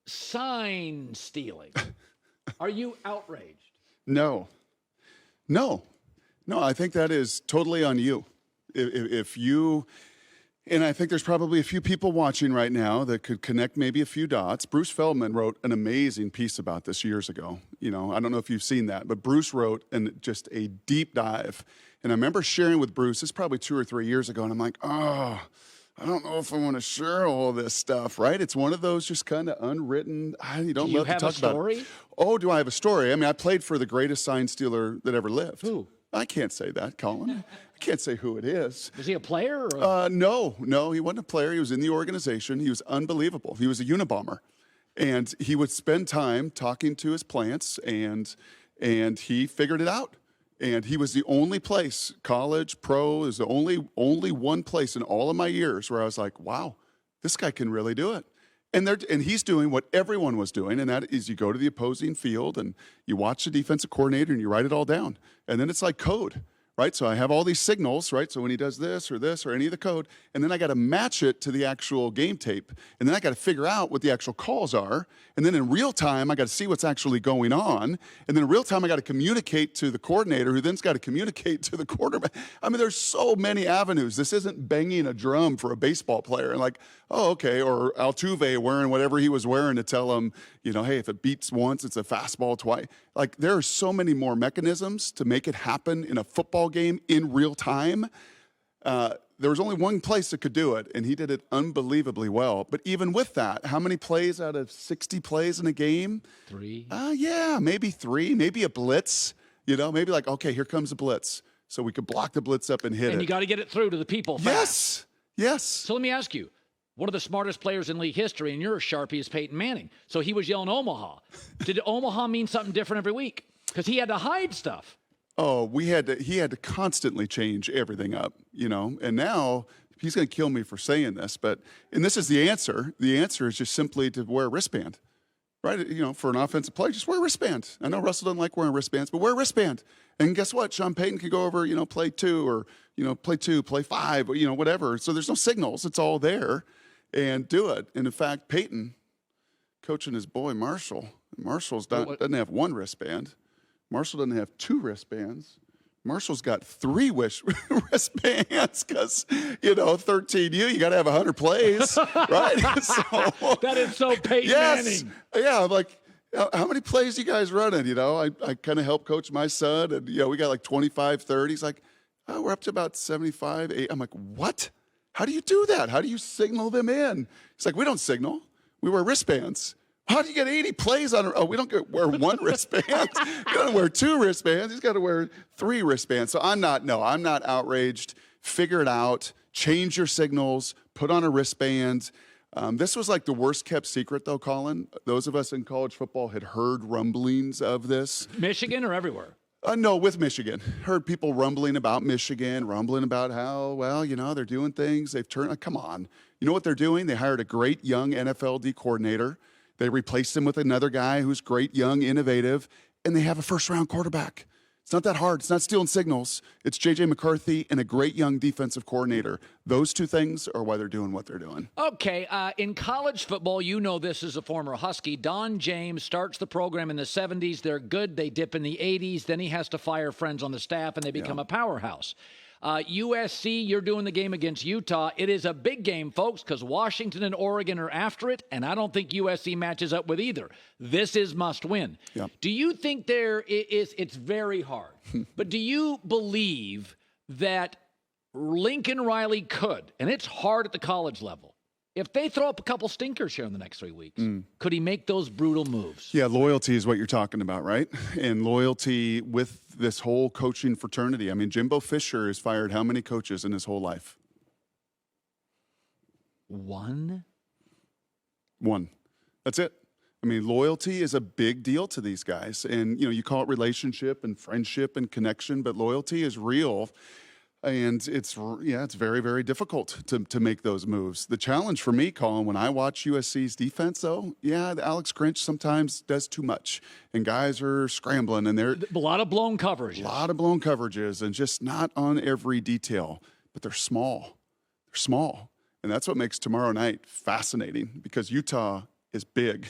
sign stealing. Are you outraged? No. I think that is totally on you. If you, and I think there's probably a few people watching right now that could connect maybe a few dots. Bruce Feldman wrote an amazing piece about this years ago. I don't know if you've seen that, but Bruce wrote just a deep dive. And I remember sharing with Bruce, this is probably 2 or 3 years ago, and I'm like, I don't know if I want to share all this stuff, right? It's one of those just kind of unwritten, you don't love to talk about. Do you have a story? Oh, do I have a story? I mean, I played for the greatest sign stealer that ever lived. Who? I can't say that, Colin. I can't say who it is. Was he a player? Or No, he wasn't a player. He was in the organization. He was unbelievable. He was a Unabomber. And he would spend time talking to his plants, and he figured it out. And he was the only place, college, pro, is the only one place in all of my years where I was like, wow, this guy can really do it. And he's doing what everyone was doing, and that is you go to the opposing field and you watch the defensive coordinator and you write it all down. And then it's like code, right? So I have all these signals, right? So when he does this or any of the code, and then I got to match it to the actual game tape. And then I got to figure out what the actual calls are. And then in real time, I got to see what's actually going on. And then in real time, I got to communicate to the coordinator, who then's got to communicate to the quarterback. I mean, there's so many avenues. This isn't banging a drum for a baseball player and like, oh, okay, or Altuve wearing whatever he was wearing to tell him, hey, if it beats once, it's a fastball twice. Like, there are so many more mechanisms to make it happen in a football game in real time. There was only one place that could do it, and he did it unbelievably well. But even with that, how many plays out of 60 plays in a game? 3. Yeah, maybe 3, maybe a blitz. Maybe like, okay, here comes a blitz. So we could block the blitz up and hit it. And you got to get it through to the people fast. Yes. So let me ask you, one of the smartest players in league history, and you're a Sharpie, is Peyton Manning. So he was yelling Omaha. Did Omaha mean something different every week? Because he had to hide stuff. Oh, he had to constantly change everything up, and now he's going to kill me for saying this, and this is the answer. The answer is just simply to wear a wristband, right? For an offensive play, just wear a wristband. I know Russell doesn't like wearing wristbands, but wear a wristband. And guess what? Sean Payton could go over, play 2 or, play 2, play 5, or, whatever. So there's no signals. It's all there, and do it. And in fact, Peyton coaching his boy Marshall. Marshall's doesn't have 1 wristband. Marshall doesn't have 2 wristbands. Marshall's got 3 wristbands because, 13U, you got to have 100 plays, right? So, that is so Peyton Manning. Yeah, I'm like, how many plays you guys running? I kind of help coach my son, and, we got like 25, 30. He's like, oh, we're up to about 75, 80. I'm like, what? How do you do that? How do you signal them in? He's like, we don't signal. We wear wristbands. How do you get 80 plays on? Oh, we don't wear 1 wristband. You got to wear 2 wristbands. He's got to wear 3 wristbands. So I'm not outraged. Figure it out. Change your signals. Put on a wristband. This was like the worst kept secret, though, Colin. Those of us in college football had heard rumblings of this. Michigan or everywhere? No, with Michigan. Heard people rumbling about Michigan, rumbling about how, well, they're doing things. They've turned, come on. You know what they're doing? They hired a great young NFL D coordinator. They replaced him with another guy who's great, young, innovative, and they have a first-round quarterback. It's not that hard. It's not stealing signals. It's J.J. McCarthy and a great young defensive coordinator. Those 2 things are why they're doing what they're doing. Okay, in college football, this as a former Husky. Don James starts the program in the 70s. They're good. They dip in the 80s. Then he has to fire friends on the staff, and they become a powerhouse. USC, you're doing the game against Utah. It is a big game, folks, because Washington and Oregon are after it, and I don't think USC matches up with either. This is must win. Yep. Do you think it's very hard, but do you believe that Lincoln Riley could, and it's hard at the college level, if they throw up a couple stinkers here in the next 3 weeks, could he make those brutal moves? Yeah, loyalty is what you're talking about, right? And loyalty with this whole coaching fraternity. I mean, Jimbo Fisher has fired how many coaches in his whole life? 1? 1. That's it. I mean, loyalty is a big deal to these guys. And, you call it relationship and friendship and connection, but loyalty is real. And it's very, very difficult to make those moves. The challenge for me, Colin, when I watch USC's defense, though, Alex Grinch sometimes does too much. And guys are scrambling, and they're a lot of blown coverages. A lot of blown coverages, and just not on every detail. But they're small. They're small. And that's what makes tomorrow night fascinating, because Utah is big.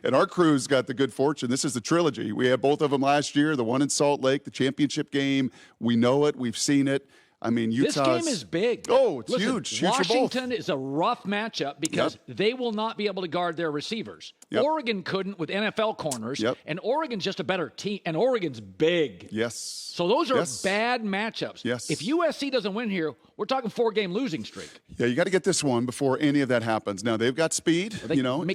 And our crew's got the good fortune. This is the trilogy. We had both of them last year, the one in Salt Lake, the championship game. We know it. We've seen it. I mean, Utah's... This game is big. Oh, it's Listen, huge. Huge Washington is a rough matchup because they will not be able to guard their receivers. Oregon couldn't with NFL corners, and Oregon's just a better team, and Oregon's big. Yes. So those are bad matchups. Yes. If USC doesn't win here, we're talking 4-game losing streak. Yeah, you got to get this one before any of that happens. Now, they've got speed,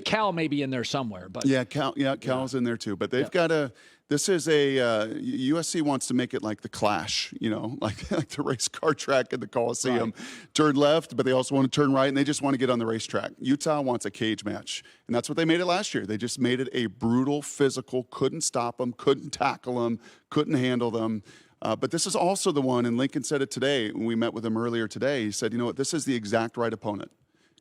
Cal may be in there somewhere. But Cal's in there too. But they've got a... This is USC wants to make it like the Clash, like the race car track in the Coliseum. Right. Turn left, but they also want to turn right, and they just want to get on the racetrack. Utah wants a cage match, and that's what they made it last year. They just made it a brutal, physical, couldn't stop them, couldn't tackle them, couldn't handle them. But this is also the one, and Lincoln said it today when we met with him earlier today. He said, you know what, this is the exact right opponent.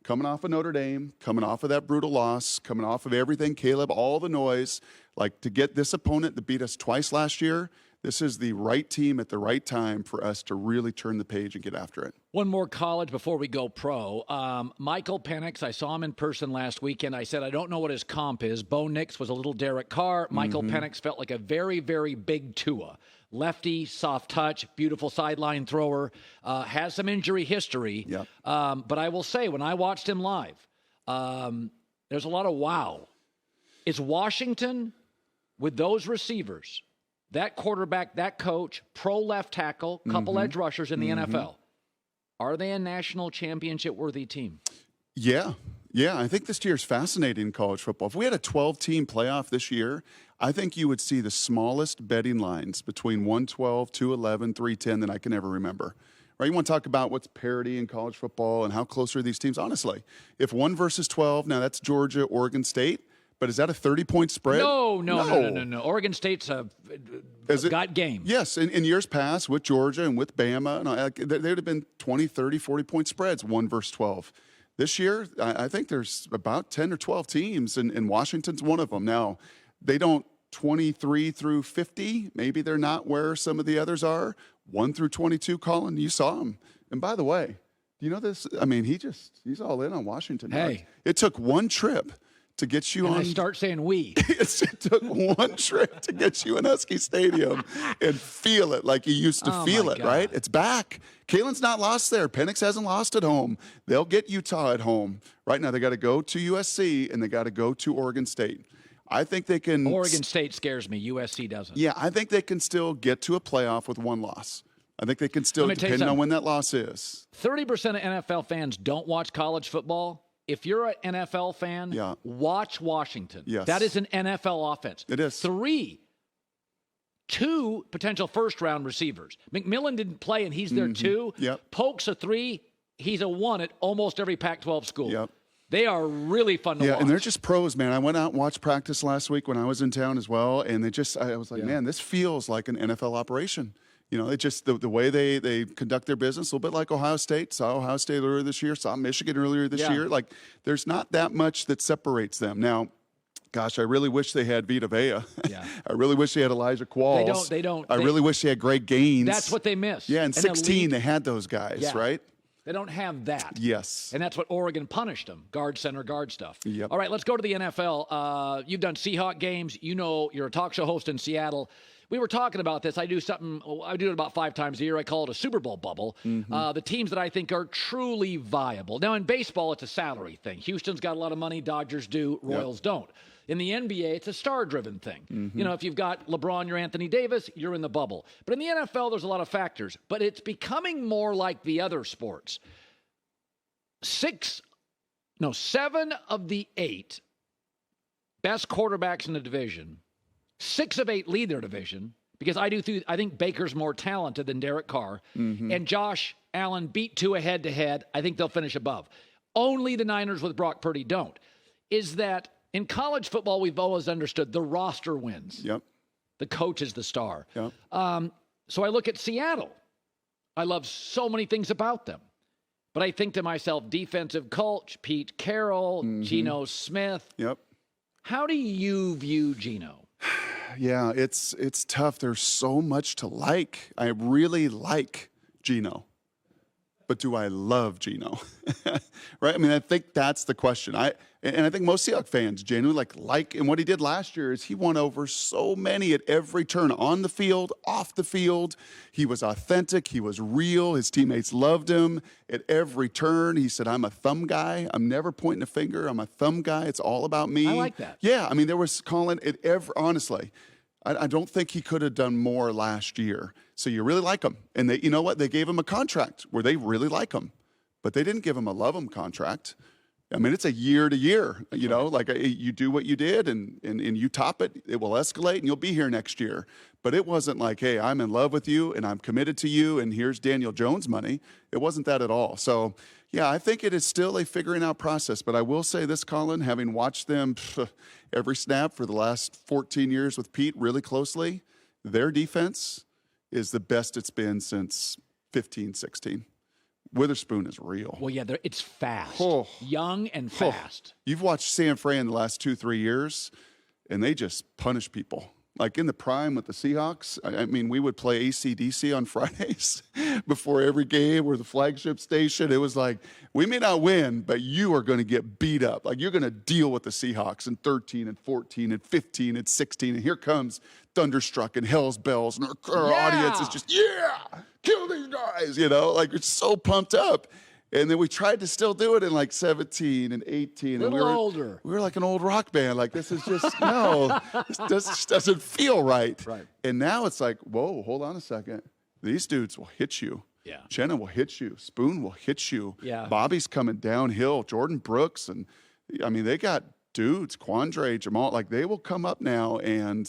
Coming off of Notre Dame, coming off of that brutal loss, coming off of everything, Caleb, all the noise, like to get this opponent that beat us twice last year, this is the right team at the right time for us to really turn the page and get after it. One more college before we go pro. Michael Penix, I saw him in person last weekend. I said, I don't know what his comp is. Bo Nix was a little Derek Carr. Michael Penix felt like a very, very big Tua. Lefty, soft touch, beautiful sideline thrower, has some injury history. Yep. But I will say, when I watched him live, there's a lot of wow. Is Washington, with those receivers, that quarterback, that coach, pro left tackle, couple edge rushers in the NFL, are they a national championship-worthy team? Yeah. Yeah, I think this year's fascinating in college football. If we had a 12-team playoff this year, I think you would see the smallest betting lines between 112, 211, 310 than I can ever remember. Right? You want to talk about what's parity in college football and how close are these teams? Honestly, if 1 versus 12, now that's Georgia, Oregon State, but is that a 30-point spread? No. Oregon State's got game. Yes, in years past with Georgia and with Bama, there would have been 20, 30, 40-point spreads, 1 versus 12. This year, I think there's about 10 or 12 teams, and Washington's one of them. Now, they don't 23 through 50. Maybe they're not where some of the others are. 1 through 22, Colin, you saw him. And by the way, do you know this? I mean, he's all in on Washington. Hey. Right? It took one trip to get you on. I start saying we. It took one trip to get you in Husky Stadium and feel it like you used to feel it, right? It's back. Kalen's not lost there. Penix hasn't lost at home. They'll get Utah at home. Right now, they got to go to USC and they got to go to Oregon State. I think they can. Oregon State scares me. USC doesn't. Yeah, I think they can still get to a playoff with one loss. I think they can still, depending on when that loss is. 30% of NFL fans don't watch college football. If you're an NFL fan, watch Washington. Yes. That is an NFL offense. It is. 2 potential first-round receivers. McMillan didn't play, and he's there too. Yep. Polk's a 3. He's a 1 at almost every Pac-12 school. Yep. They are really fun to watch. Yeah, and they're just pros, man. I went out and watched practice last week when I was in town as well, and I was like, man, this feels like an NFL operation. It's just the way they conduct their business, a little bit like Ohio State. Saw Ohio State earlier this year, saw Michigan earlier this year. Like, there's not that much that separates them. Now, gosh, I really wish they had Vita Vea. Yeah. I really wish they had Elijah Qualls. They don't. I really wish they had Greg Gaines. That's what they miss. Yeah, in 16, they had those guys, right? They don't have that. Yes. And that's what Oregon punished them, guard, center, guard stuff. Yep. All right, let's go to the NFL. You've done Seahawks games. You're a talk show host in Seattle. We were talking about this. I do it about 5 times a year. I call it a Super Bowl bubble. The teams that I think are truly viable. Now, in baseball, it's a salary thing. Houston's got a lot of money. Dodgers do. Royals don't. In the NBA, it's a star-driven thing. If you've got LeBron, you're Anthony Davis, you're in the bubble. But in the NFL, there's a lot of factors. But it's becoming more like the other sports. 7 of the 8 best quarterbacks in the division, 6 of 8 lead their division, because I think Baker's more talented than Derek Carr, and Josh Allen beat Tua head-to-head. I think they'll finish above. Only the Niners with Brock Purdy don't. Is that in college football, we've always understood the roster wins. Yep. The coach is the star. Yep. So I look at Seattle. I love so many things about them. But I think to myself, defensive coach, Pete Carroll, Geno Smith. Yep. How do you view Geno? Yeah, it's tough. There's so much to like. I really like Geno. but do I love Geno? Right? I mean, I think that's the question. And I think most Seahawks fans genuinely and what he did last year is he won over so many at every turn, on the field, off the field. He was authentic. He was real. His teammates loved him at every turn. He said, I'm a thumb guy. I'm never pointing a finger. I'm a thumb guy. It's all about me. I like that. Yeah. I mean, there was Colin honestly, I don't think he could have done more last year. So you really like him. And you know what? They gave him a contract where they really like him, but they didn't give him a love him contract. I mean, it's a year to year, you know, like you do what you did and you top it, it will escalate and you'll be here next year. But it wasn't like, hey, I'm in love with you and I'm committed to you and here's Daniel Jones money. It wasn't that at all. So, yeah, I think it is still a figuring out process. But I will say this, Colin, having watched them every snap for the last 14 years with Pete really closely, their defense is the best it's been since 15, 16. Witherspoon is real. Well, yeah, it's fast. Young and Oh. fast. You've watched San Fran the last 2-3 years, and they just punish people. Like in the prime with the Seahawks, I mean, we would play AC/DC on Fridays before every game. We're the flagship station. It was like, we may not win, but you are going to get beat up. Like you're going to deal with the Seahawks in 13 and 14 and 15 and 16. And here comes Thunderstruck and Hell's Bells. And our audience is just, kill these guys, you know, like it's so pumped up. And then we tried to still do it in like 17 and 18. A little older. We were like an old rock band. Like, this is just, no, this just doesn't feel right. Right. And now it's like, whoa, hold on a second. These dudes will hit you. Yeah. Jenna will hit you. Spoon will hit you. Yeah. Bobby's coming downhill. Jordan Brooks. And, I mean, they got dudes, Quandre, Jamal. Like, they will come up now. And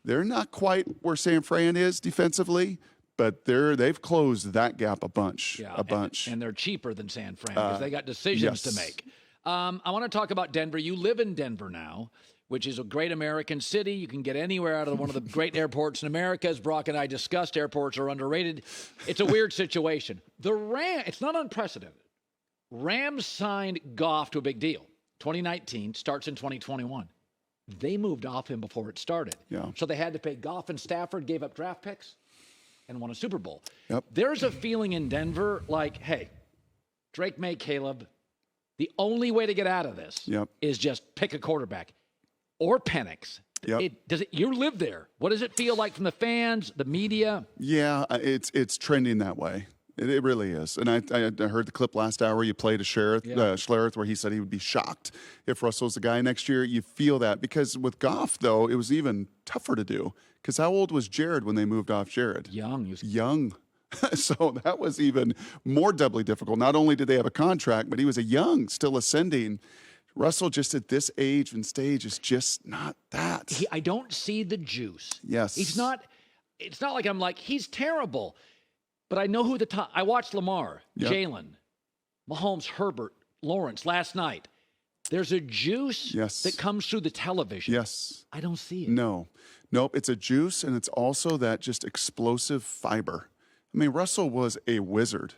they're not quite where San Fran is defensively. But they've closed that gap a bunch, And they're cheaper than San Fran because they got decisions to make. I want to talk about Denver. You live in Denver now, which is a great American city. You can get anywhere out of one of the great airports in America. As Brock and I discussed, airports are underrated. It's a weird situation. It's not unprecedented. Rams signed Goff to a big deal. 2019 starts in 2021. They moved off him before it started. Yeah. So they had to pay Goff, and Stafford gave up draft picks and won a Super Bowl. Yep. There's a feeling in Denver like, hey, Drake May, Caleb, the only way to get out of this is just pick a quarterback or Penix. Yep. You live there. What does it feel like from the fans, the media? Yeah, it's trending that way. It really is. And I heard the clip last hour you played to Schlereth where he said he would be shocked if Russell's the guy next year. You feel that because with Goff, though, it was even tougher to do. Because how old was Jared when they moved off Jared? Young. So that was even more doubly difficult. Not only did they have a contract, but he was a young, still ascending. Russell, just at this age and stage, is just not that. I don't see the juice. Yes. It's not like I'm like, he's terrible. But I know who the top. I watched Lamar, Jalen, Mahomes, Herbert, Lawrence last night. There's a juice that comes through the television. Yes. I don't see it. Nope. It's a juice, and it's also that just explosive fiber. I mean, Russell was a wizard.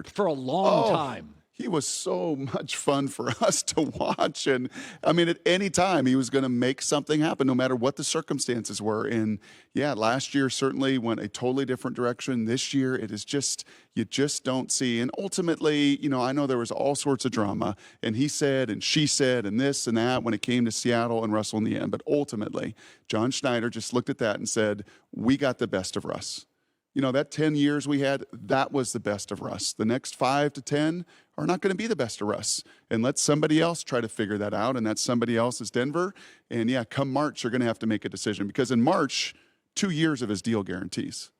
For a long time. He was so much fun for us to watch. And, I mean, at any time, he was going to make something happen, no matter what the circumstances were. And, last year certainly went a totally different direction. This year, it is just, you just don't see. And ultimately, I know there was all sorts of drama. And he said, and she said, and this and that when it came to Seattle and Russell in the end. But ultimately, John Schneider just looked at that and said, we got the best of Russ. That 10 years we had, that was the best of Russ. The next 5 to 10 are not going to be the best of Russ. And let somebody else try to figure that out, and that somebody else is Denver. And, come March, you're going to have to make a decision. Because in March, 2 years of his deal guarantees.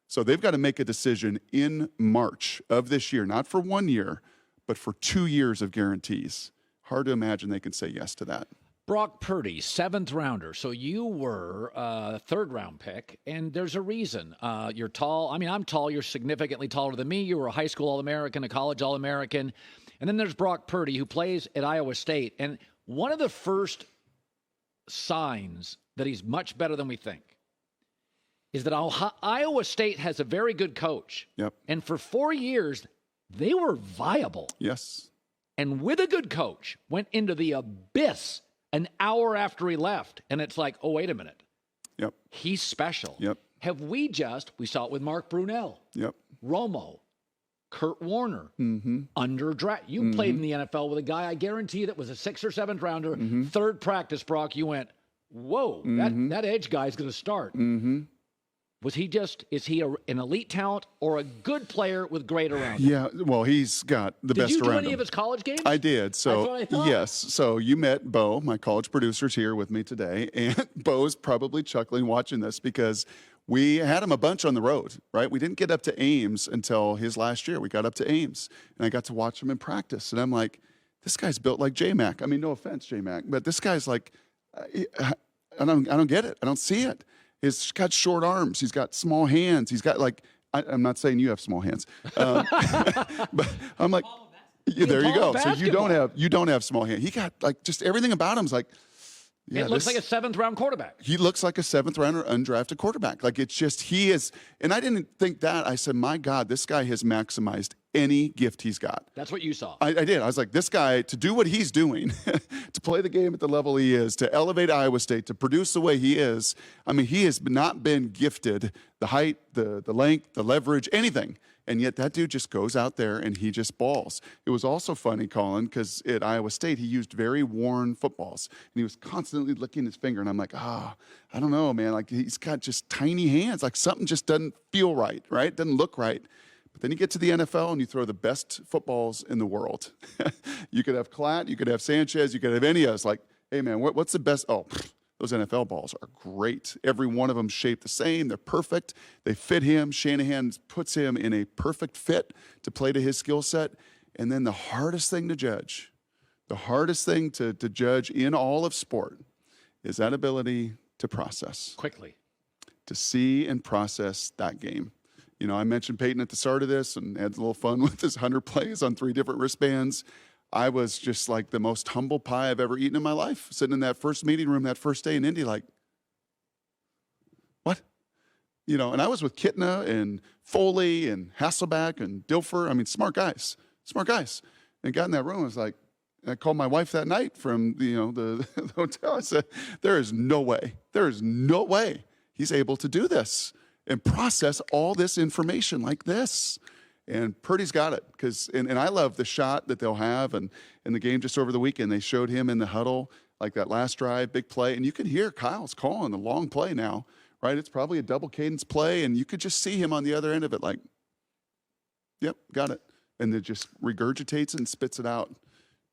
So they've got to make a decision in March of this year, not for 1 year, but for 2 years of guarantees. Hard to imagine they can say yes to that. Brock Purdy, 7th rounder. So you were a 3rd-round pick, and there's a reason. You're tall. I mean, I'm tall. You're significantly taller than me. You were a high school All-American, a college All-American. And then there's Brock Purdy, who plays at Iowa State. And one of the first signs that he's much better than we think is that Iowa State has a very good coach. Yep. And for 4 years, they were viable. Yes. And with a good coach, went into the abyss an hour after he left, and it's like, oh, wait a minute. Yep. He's special. Yep. We saw it with Mark Brunell. Yep. Romo. Kurt Warner, under draft. You played in the NFL with a guy, I guarantee you, that was a 6th or 7th rounder. Third practice, Brock, you went, whoa, that edge guy's going to start. Was he is he an elite talent or a good player with great around him? Yeah, well, he's got the best around him. Did you do any of his college games? I did. So, that's what I thought. yes. So you met Bo, my college producer's here with me today, and Bo's probably chuckling watching this because we had him a bunch on the road, right? We didn't get up to Ames until his last year. We got up to Ames, and I got to watch him in practice, and I'm like, this guy's built like J-Mac. I mean, no offense, J-Mac, but this guy's like, I don't get it. I don't see it. He's got short arms. He's got small hands. He's got like, I'm not saying you have small hands, but I'm like, yeah, there you go. So you don't have small hands. He got like just everything about him's like, yeah, it looks like a 7th round quarterback. He looks like a 7th rounder undrafted quarterback. Like it's just, he is, and I didn't think that. I said, my God, this guy has maximized any gift he's got. That's what you saw. I did. I was like, this guy, to do what he's doing, to play the game at the level he is, to elevate Iowa State, to produce the way he is, I mean, he has not been gifted the height, the length, the leverage, anything. And yet that dude just goes out there and he just balls. It was also funny, Colin, because at Iowa State, he used very worn footballs. And he was constantly licking his finger. And I'm like, I don't know, man. Like, he's got just tiny hands. Like, something just doesn't feel right, right? Doesn't look right. But then you get to the NFL and you throw the best footballs in the world. You could have Klatt, you could have Sanchez, you could have any of us. Like, hey, man, what's the best? Oh, those NFL balls are great. Every one of them shaped the same. They're perfect. They fit him. Shanahan puts him in a perfect fit to play to his skill set. And then the hardest thing to judge, in all of sport is that ability to process. Quickly. To see and process that game. You know, I mentioned Peyton at the start of this and had a little fun with his 100 plays on 3 different wristbands. I was just like the most humble pie I've ever eaten in my life, sitting in that first meeting room that first day in Indy, like, what? You know, and I was with Kitna and Foley and Hasselback and Dilfer. I mean, smart guys. And got in that room, I was like, I called my wife that night from, the hotel. I said, there is no way he's able to do this and process all this information like this. And Purdy's got it and I love the shot that they'll have. And in the game just over the weekend, they showed him in the huddle, like that last drive, big play. And you can hear Kyle's calling the long play now, right? It's probably a double cadence play. And you could just see him on the other end of it like, yep, got it. And it just regurgitates it and spits it out.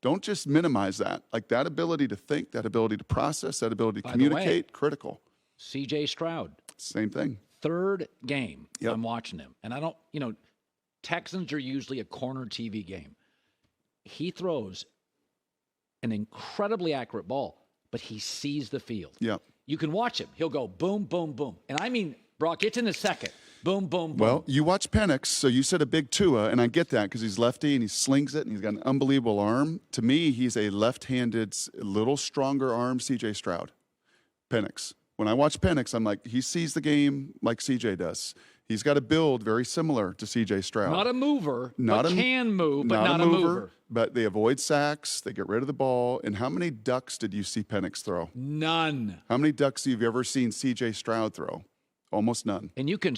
Don't just minimize that. Like that ability to think, that ability to process, that ability to communicate, critical. C.J. Stroud. Same thing. 3rd game. Yep. I'm watching him. And I don't, Texans are usually a corner TV game. He throws an incredibly accurate ball, but he sees the field. Yep. You can watch him. He'll go boom, boom, boom. And I mean, Brock, it's in a second. Boom, boom, boom. Well, you watch Penix, so you said a big Tua, and I get that because he's lefty and he slings it and he's got an unbelievable arm. To me, he's a left-handed, little stronger arm C.J. Stroud. Penix. When I watch Penix, I'm like, he sees the game like C.J. does. He's got a build very similar to C.J. Stroud. Not a mover, can move, but not a mover. But they avoid sacks. They get rid of the ball. And how many ducks did you see Penix throw? None. How many ducks have you ever seen C.J. Stroud throw? Almost none. And you can.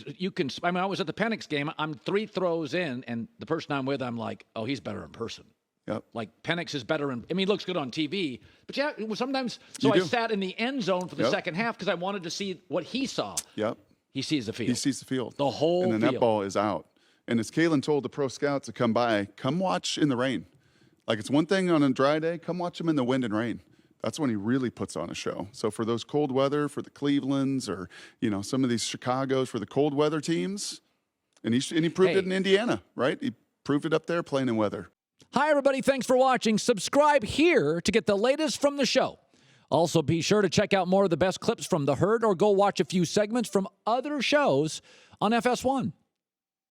I mean, I was at the Penix game. I'm 3 throws in, and the person I'm with, I'm like, oh, he's better in person. Yep. Like Penix is better he looks good on TV. But yeah, sometimes. So I sat in the end zone for the second half because I wanted to see what he saw. Yep. He sees the field. He sees the field. The whole field. And then that ball is out. And as Kalen told the pro scouts to come by, come watch in the rain. Like it's one thing on a dry day, come watch him in the wind and rain. That's when he really puts on a show. So for those cold weather, for the Clevelands or, some of these Chicagos, for the cold weather teams, and he proved it in Indiana, right? He proved it up there playing in weather. Hi, everybody. Thanks for watching. Subscribe here to get the latest from the show. Also, be sure to check out more of the best clips from The Herd or go watch a few segments from other shows on FS1.